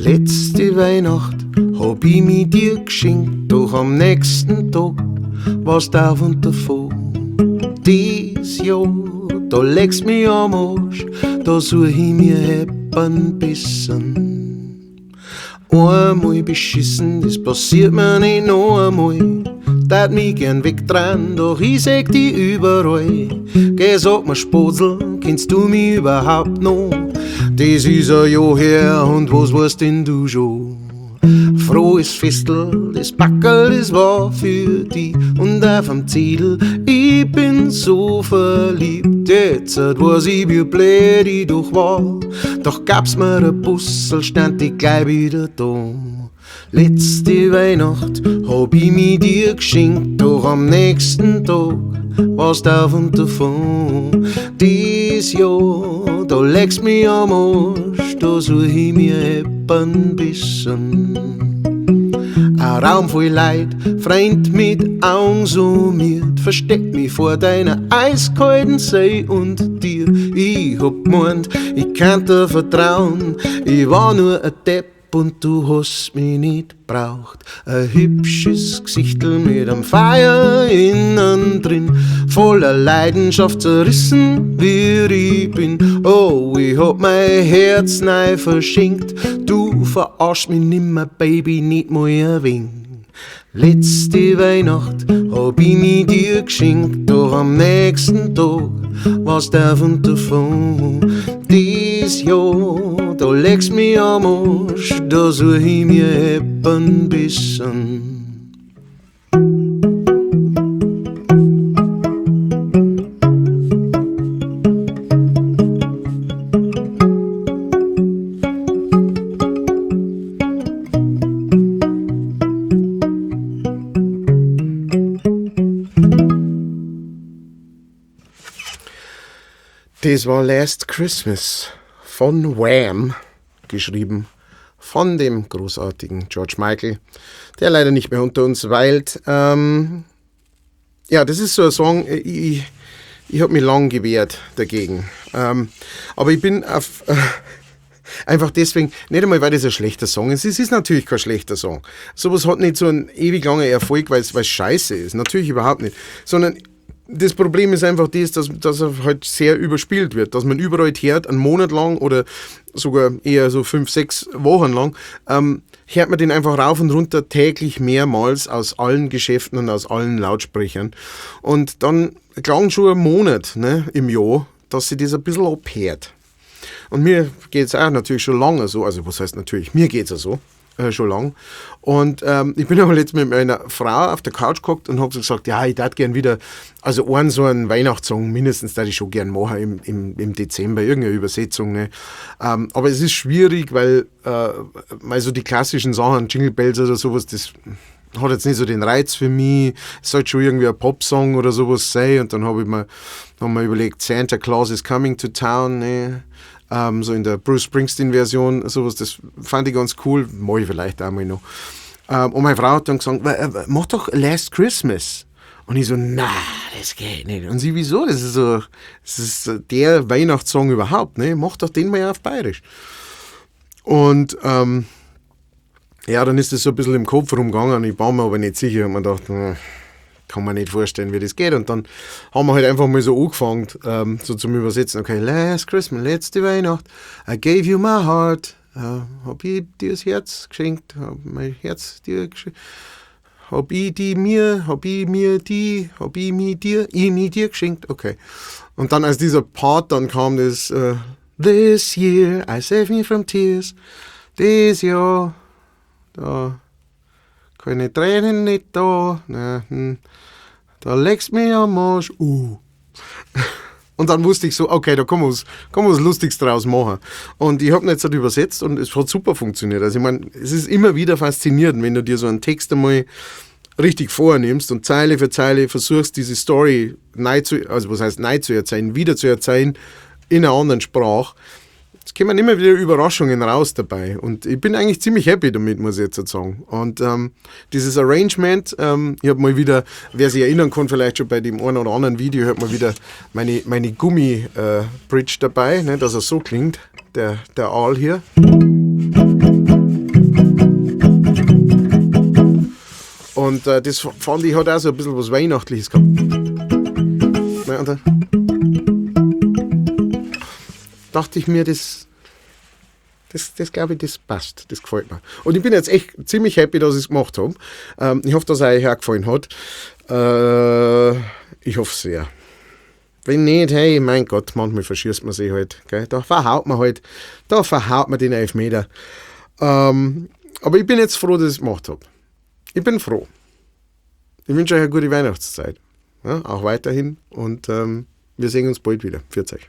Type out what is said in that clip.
Letzte Weihnacht hab ich mir dir geschenkt, doch am nächsten Tag warst du auf und davon. Dies Jahr, da legst mich am Arsch, da such ich mir Heppern bissen. Einmal beschissen, das passiert mir nicht noch einmal. Dat mich gern wegdrehen, doch ich seh die überall. Geh, sag mir Spotzel, kennst du mich überhaupt noch? Das ist ein Jahr her und was weißt denn du schon? Frohes Festel, das Backerl, das war für die und auf am Ziel. Ich bin so verliebt, jetzt weiß ich, wie blöd ich doch war. Doch gab's mir ein Bussel, stand ich gleich wieder da. Letzte Weihnacht hab ich mich dir geschenkt, doch am nächsten Tag warst du auf und davon. Dies Jahr, da legst mich am Arsch, da such ich mir Heppern bissen. Ein Raum voll Leid, Freund mit Augen summiert, versteck mich vor deiner eiskalten See und dir. Ich hab gemeint, ich kann dir vertrauen, ich war nur ein Depp und du hast mich nicht braucht. Ein hübsches Gesichtel mit einem Feuer innen drin, voller Leidenschaft zerrissen, wie ich bin. Oh, ich hab mein Herz neu verschenkt, du verarsch mich nimmer, Baby, nicht mal ein wenig. Letzte Weihnacht hab ich mich dir geschenkt, doch am nächsten Tag warst du auf und davon. Dies Jahr, da legst mich am Arsch, da such ich mir Heppern bissen. Das war Last Christmas von Wham, geschrieben von dem großartigen George Michael, der leider nicht mehr unter uns weilt. Ja, das ist so ein Song, ich habe mich lang gewehrt dagegen. Aber ich bin auf... Einfach deswegen, nicht einmal, weil das ein schlechter Song ist. Es ist natürlich kein schlechter Song. Sowas hat nicht so einen ewig langen Erfolg, weil es scheiße ist. Natürlich überhaupt nicht. Sondern das Problem ist einfach das, dass er halt sehr überspielt wird. Dass man überall hört, einen Monat lang oder sogar eher so 5-6 Wochen lang, hört man den einfach rauf und runter täglich mehrmals aus allen Geschäften und aus allen Lautsprechern. Und dann klang schon ein Monat, ne, im Jahr, dass sich das ein bisschen abhört. Und mir geht es auch natürlich schon lange so, also was heißt natürlich, mir geht es ja so, schon lang. Und ich bin aber jetzt mit meiner Frau auf der Couch gehockt und habe so gesagt, ja, ich darf gern wieder, also so einen Weihnachtssong mindestens, darf ich schon gern machen im Dezember, irgendeine Übersetzung. Ne? Aber es ist schwierig, weil so die klassischen Sachen, Jingle Bells oder sowas, das hat jetzt nicht so den Reiz für mich. Es sollte schon irgendwie ein Popsong oder sowas sein. Und dann haben wir überlegt, Santa Claus is Coming to Town, ne? So in der Bruce Springsteen-Version, sowas, das fand ich ganz cool, mache ich vielleicht auch mal noch. Und meine Frau hat dann gesagt, mach doch Last Christmas. Und ich so, na, das geht nicht. Und sie, wieso? Das ist der Weihnachtssong überhaupt, ne? Mach doch den mal auf Bayerisch. Und ja, dann ist das so ein bisschen im Kopf rumgegangen, ich war mir aber nicht sicher und man dachte, kann man nicht vorstellen, wie das geht. Und dann haben wir halt einfach mal so angefangen, so zum Übersetzen. Okay, Last Christmas, letzte Weihnacht, I gave you my heart. Hab ich dir das Herz geschenkt? Hab mein Herz dir geschenkt? Hab ich mir dir geschenkt? Okay. Und dann als dieser Part dann kam das, This year I save me from tears. This year, da keine Tränen nicht da. Da legst mich am Arsch. Und dann wusste ich so, okay, da kann man was Lustiges draus machen. Und ich habe ihn jetzt halt übersetzt und es hat super funktioniert. Also ich meine, es ist immer wieder faszinierend, wenn du dir so einen Text einmal richtig vornimmst und Zeile für Zeile versuchst, diese Story neu zu erzählen, wieder zu erzählen in einer anderen Sprache. Es kommen immer wieder Überraschungen raus dabei und ich bin eigentlich ziemlich happy damit, muss ich jetzt sagen. Und dieses Arrangement, ich habe mal wieder, wer sich erinnern kann, vielleicht schon bei dem einen oder anderen Video, hat mal wieder meine Gummi-Bridge dabei, ne, dass er so klingt, der Aal hier. Und das fand ich hat auch so ein bisschen was Weihnachtliches gehabt. Ja, und dachte ich mir, das glaube ich, das passt. Das gefällt mir. Und ich bin jetzt echt ziemlich happy, dass ich es gemacht habe. Ich hoffe, dass es euch auch gefallen hat. Ich hoffe sehr. Wenn nicht, hey, mein Gott, manchmal verschießt man sich halt. Gell? Da verhaut man den Elfmeter. Aber ich bin jetzt froh, dass ich es gemacht habe. Ich bin froh. Ich wünsche euch eine gute Weihnachtszeit. Ja, auch weiterhin. Und wir sehen uns bald wieder. Pfiat euch.